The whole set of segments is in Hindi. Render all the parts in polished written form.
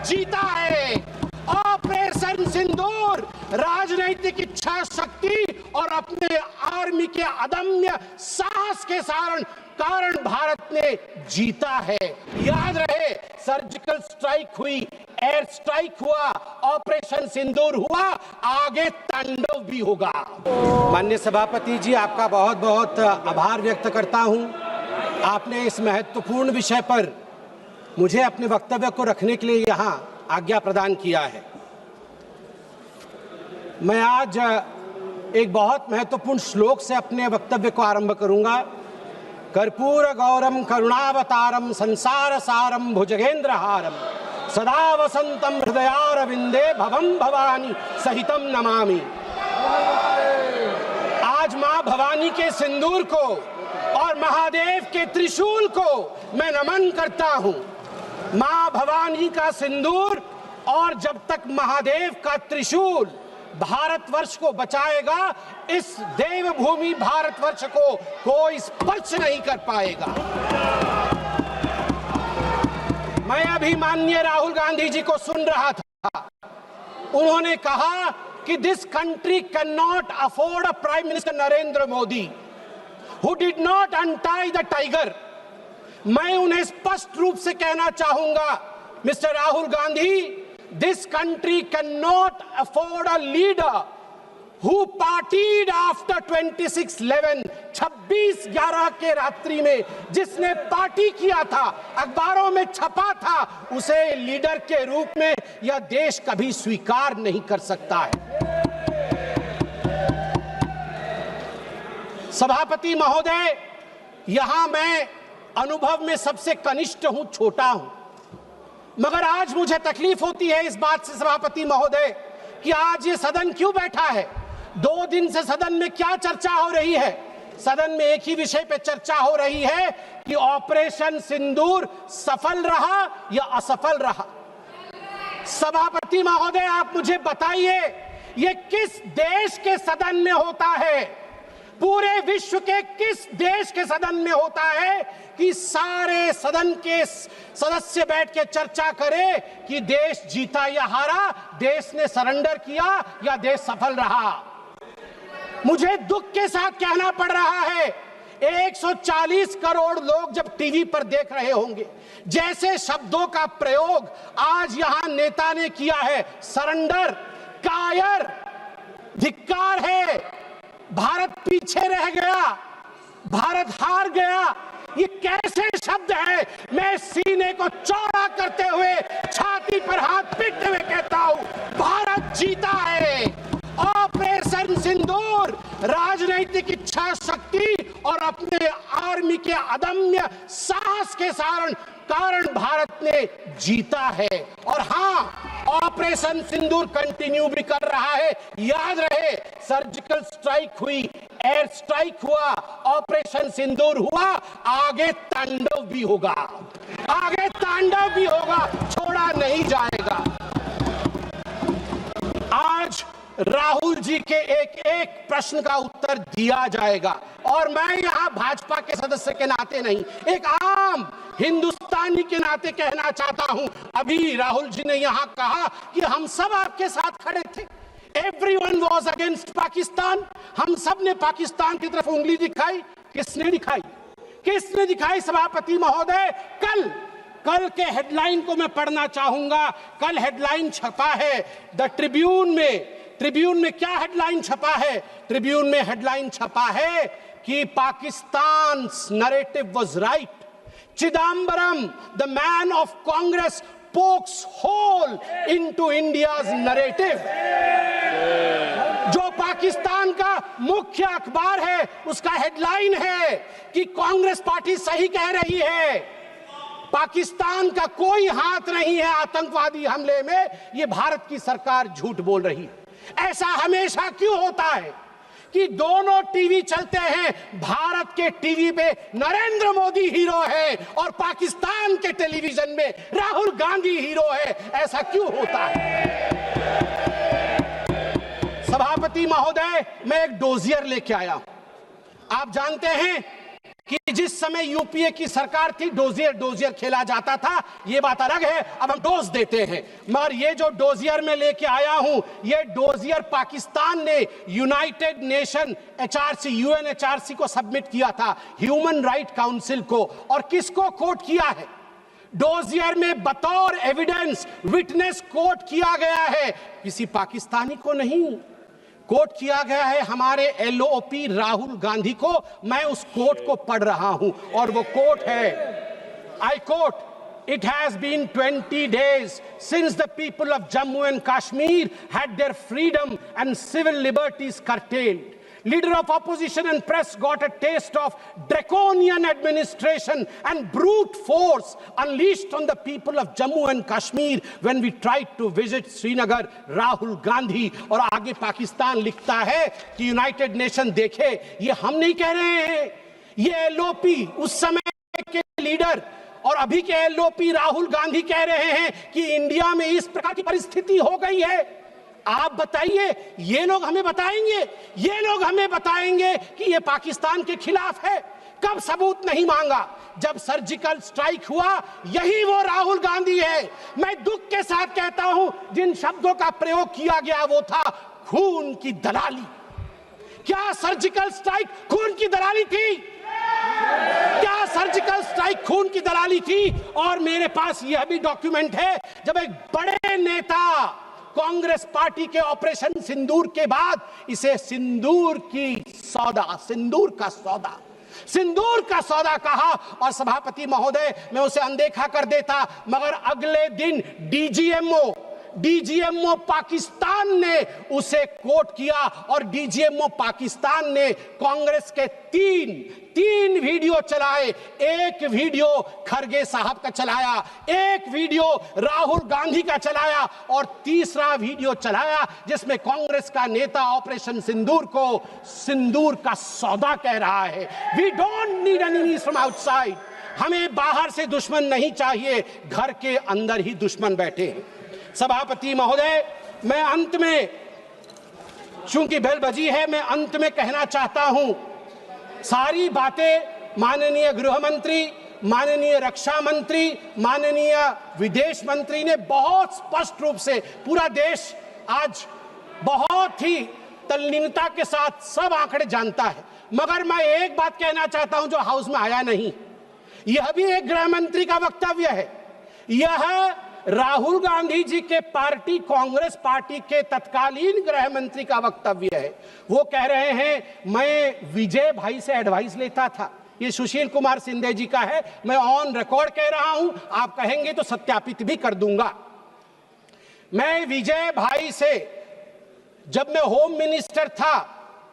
जीता है। ऑपरेशन सिंदूर राजनीतिक इच्छा शक्ति और अपने आर्मी के अदम्य साहस के कारण भारत ने जीता है। याद रहे, सर्जिकल स्ट्राइक हुई, एयर स्ट्राइक हुआ, ऑपरेशन सिंदूर हुआ, आगे तांडव भी होगा। माननीय सभापति जी, आपका बहुत बहुत आभार व्यक्त करता हूं। आपने इस महत्वपूर्ण विषय पर मुझे अपने वक्तव्य को रखने के लिए यहां आज्ञा प्रदान किया है। मैं आज एक बहुत महत्वपूर्ण श्लोक से अपने वक्तव्य को आरंभ करूंगा। कर्पूर गौरम करुणावतारम संसार सारम भुजगेंद्रहारम सदा वसंतम हृदयारविंदे भवम भवानी सहितम नमामि। आज मां भवानी के सिंदूर को और महादेव के त्रिशूल को मैं नमन करता हूं। मां भवानी का सिंदूर और जब तक महादेव का त्रिशूल भारतवर्ष को बचाएगा, इस देवभूमि भारतवर्ष को कोई स्पर्श नहीं कर पाएगा। मैं अभी माननीय राहुल गांधी जी को सुन रहा था। उन्होंने कहा कि this country can not afford a prime minister Narendra Modi who did not untie the tiger. मैं उन्हें स्पष्ट रूप से कहना चाहूंगा, mister Rahul Gandhi, this country cannot afford a leader who partied after 26/11, 26/11 के रात्रि में जिसने पार्टी किया था, अखबारों में छपा था, उसे लीडर के रूप में यह देश कभी स्वीकार नहीं कर सकता है। सभापति महोदय, यहां मैं अनुभव में सबसे कनिष्ठ हूं, छोटा हूं, मगर आज मुझे तकलीफ होती है इस बात से सभापति महोदय कि आज ये सदन क्यों बैठा है। 2 दिन से सदन में क्या चर्चा हो रही है? सदन में एक ही विषय पे चर्चा हो रही है कि ऑपरेशन सिंदूर सफल रहा या असफल रहा। सभापति महोदय, आप मुझे बताइए, ये किस देश के सदन में होता है? पूरे विश्व के किस देश के सदन में होता है कि सारे सदन के सदस्य बैठ के चर्चा करें कि देश जीता या हारा, देश ने सरेंडर किया या देश सफल रहा? मुझे दुख के साथ कहना पड़ रहा है, 140 करोड़ लोग जब टीवी पर देख रहे होंगे, जैसे शब्दों का प्रयोग आज यहां नेता ने किया है, सरेंडर, कायर, धिक्कार है, भारत पीछे रह गया, भारत हार गया, ये कैसे शब्द है? मैं सीने को चौड़ा करते हुए, छाती पर हाथ पीटते हुए कहता हूं, भारत जीता है। ऑपरेशन सिंदूर राजनीतिक इच्छा शक्ति और अपने आर्मी के अदम्य साहस के कारण भारत ने जीता है। और हां, ऑपरेशन सिंदूर कंटिन्यू भी कर रहा है। याद रहे, सर्जिकल स्ट्राइक हुई, एयर स्ट्राइक हुआ, ऑपरेशन सिंदूर हुआ, आगे तांडव भी होगा, आगे तांडव भी होगा, छोड़ा नहीं जाएगा। आज राहुल जी के एक एक प्रश्न का उत्तर दिया जाएगा और मैं यहां भाजपा के सदस्य के नाते नहीं, एक आम हिंदुस्तानी के नाते कहना चाहता हूं। अभी राहुल जी ने यहां कहा कि हम सब आपके साथ खड़े थे, एवरीवन वाज अगेंस्ट पाकिस्तान, हम सब ने पाकिस्तान की तरफ उंगली दिखाई। किसने दिखाई? किसने दिखाई सभापति महोदय? कल के हेडलाइन को मैं पढ़ना चाहूंगा। कल हेडलाइन छपा है द ट्रिब्यून में। ट्रिब्यून में क्या हेडलाइन छपा है? ट्रिब्यून में हेडलाइन छपा है कि Pakistan narrative was right, Chidambaram the man of Congress pokes hole into India's narrative. जो पाकिस्तान का मुख्य अखबार है, उसका हेडलाइन है कि कांग्रेस पार्टी सही कह रही है, पाकिस्तान का कोई हाथ नहीं है आतंकवादी हमले में, ये भारत की सरकार झूठ बोल रही है। ऐसा हमेशा क्यों होता है कि दोनों टीवी चलते हैं, भारत के टीवी पे नरेंद्र मोदी हीरो है और पाकिस्तान के टेलीविजन में राहुल गांधी हीरो है? ऐसा क्यों होता है? सभापति महोदय, मैं एक डोजियर लेके आया हूं। आप जानते हैं कि जिस समय यूपीए की सरकार थी डोजियर खेला जाता था, ये बात अलग है, अब हम डोज देते हैं। मगर ये जो डोजियर में लेके आया हूं, ये डोजियर पाकिस्तान ने यूनाइटेड नेशन एचआरसी, यूएनएचआरसी को सबमिट किया था, ह्यूमन राइट काउंसिल को। और किसको कोट किया है? डोजियर में बतौर एविडेंस, विटनेस कोट किया गया है, किसी पाकिस्तानी को नहीं, कोट किया गया है हमारे एलओपी राहुल गांधी को। मैं उस कोट को पढ़ रहा हूं और वो कोट है, I quote, It has been 20 days since the people of Jammu and Kashmir had their freedom and civil liberties curtailed. Leader of opposition and press got a taste of draconian administration and brute force unleashed on the people of Jammu and Kashmir when we tried to visit Srinagar. Rahul Gandhi। और आगे पाकिस्तान लिखता है कि यूनाइटेड नेशन देखे, ये हम नहीं कह रहे हैं, ये एलओपी उस समय के लीडर और अभी के एलओपी राहुल गांधी कह रहे हैं कि इंडिया में इस प्रकार की परिस्थिति हो गई है। आप बताइए, ये लोग हमें बताएंगे, ये लोग हमें बताएंगे कि ये पाकिस्तान के खिलाफ है? कब सबूत नहीं मांगा? जब सर्जिकल स्ट्राइक हुआ, यही वो राहुल गांधी है। मैं दुख के साथ कहता हूं, जिन शब्दों का प्रयोग किया गया वो था खून की दलाली। क्या सर्जिकल स्ट्राइक खून की दलाली थी? क्या सर्जिकल स्ट्राइक खून की दलाली थी? और मेरे पास यह भी डॉक्यूमेंट है, जब एक बड़े नेता कांग्रेस पार्टी के ऑपरेशन सिंदूर के बाद इसे सिंदूर का सौदा कहा और सभापति महोदय मैं उसे अनदेखा कर देता, मगर अगले दिन डीजीएमओ पाकिस्तान ने उसे कोट किया और डीजीएमओ पाकिस्तान ने कांग्रेस के तीन वीडियो चलाए। एक वीडियो खरगे साहब का चलाया, एक वीडियो राहुल गांधी का चलाया और तीसरा वीडियो चलाया जिसमें कांग्रेस का नेता ऑपरेशन सिंदूर को सिंदूर का सौदा कह रहा है। We don't need enemies from outside. हमें बाहर से दुश्मन नहीं चाहिए, घर के अंदर ही दुश्मन बैठे हैं। सभापति महोदय, मैं अंत में, चूंकि बेल बजी है, मैं अंत में कहना चाहता हूं, सारी बातें माननीय गृह मंत्री, माननीय रक्षा मंत्री, माननीय विदेश मंत्री ने बहुत स्पष्ट रूप से, पूरा देश आज बहुत ही तल्लीनता के साथ सब आंकड़े जानता है, मगर मैं एक बात कहना चाहता हूं जो हाउस में आया नहीं। यह भी एक गृह मंत्री का वक्तव्य है, यह राहुल गांधी जी के पार्टी कांग्रेस पार्टी के तत्कालीन गृह मंत्री का वक्तव्य है। वो कह रहे हैं मैं विजय भाई से एडवाइस लेता था। ये सुशील कुमार सिंधे जी का है, मैं ऑन रिकॉर्ड कह रहा हूं, आप कहेंगे तो सत्यापित भी कर दूंगा। मैं विजय भाई से, जब मैं होम मिनिस्टर था,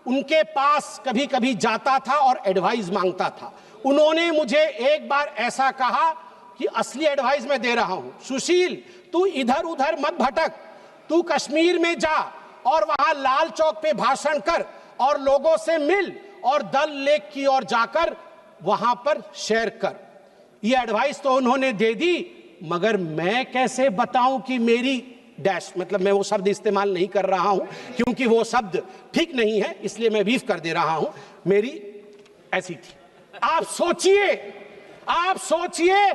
उनके पास कभी कभी जाता था और एडवाइस मांगता था। उन्होंने मुझे एक बार ऐसा कहा कि असली एडवाइस मैं दे रहा हूं, सुशील तू इधर उधर मत भटक, तू कश्मीर में जा और वहां लाल चौक पे भाषण कर और लोगों से मिल और दल लेक की ओर जाकर वहां पर शेयर कर। ये एडवाइस तो उन्होंने दे दी, मगर मैं कैसे बताऊं कि मेरी डैश, मतलब मैं वो शब्द इस्तेमाल नहीं कर रहा हूं क्योंकि वो शब्द ठीक नहीं है, इसलिए मैं बीफ कर दे रहा हूं, मेरी ऐसी थी। आप सोचिए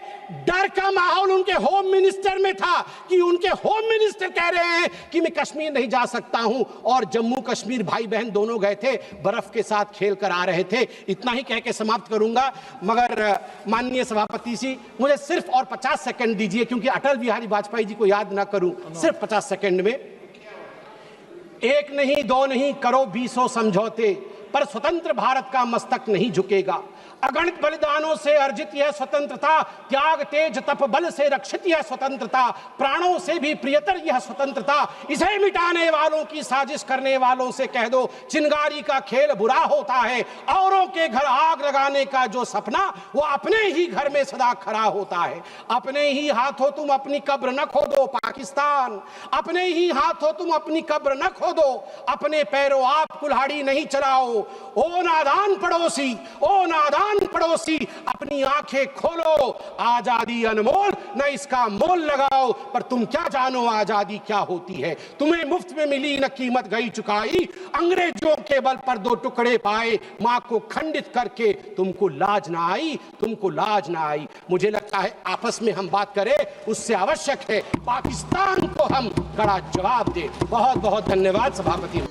डर का माहौल उनके होम मिनिस्टर में था कि उनके होम मिनिस्टर कह रहे हैं कि मैं कश्मीर नहीं जा सकता हूं, और जम्मू कश्मीर भाई बहन दोनों गए थे, बर्फ के साथ खेल कर आ रहे थे। इतना ही कह के समाप्त करूंगा, मगर माननीय सभापति जी मुझे सिर्फ और 50 सेकंड दीजिए, क्योंकि अटल बिहारी वाजपेयी जी को याद ना करूं, सिर्फ 50 सेकंड में। एक नहीं दो नहीं करो 20 समझौते, पर स्वतंत्र भारत का मस्तक नहीं झुकेगा। अगणित बलिदानों से अर्जित यह स्वतंत्रता, त्याग तेज तप बल से रक्षित यह स्वतंत्रता, प्राणों से भी प्रियतर यह स्वतंत्रता। इसे मिटाने वालों की साजिश करने वालों से कह दो, चिंगारी का खेल बुरा होता है। औरों के घर आग लगाने का जो सपना, वो अपने ही घर में सदा खड़ा होता है। अपने ही हाथों तुम अपनी कब्र न खोदो पाकिस्तान, अपने ही हाथों तुम अपनी कब्र न खोदो, अपने पैरों आप कुल्हाड़ी नहीं चलाओ। ओ नादान पड़ोसी, ओ नादान जवान पड़ोसी अपनी आंखें खोलो, आजादी अनमोल, न इसका मोल लगाओ। पर तुम क्या जानो आजादी क्या होती है, तुम्हें मुफ्त में मिली न कीमत गई चुकाई। अंग्रेजों के बल पर 2 टुकड़े पाए, मां को खंडित करके तुमको लाज ना आई, तुमको लाज ना आई। मुझे लगता है आपस में हम बात करें, उससे आवश्यक है पाकिस्तान को हम कड़ा जवाब दें। बहुत बहुत धन्यवाद सभापति।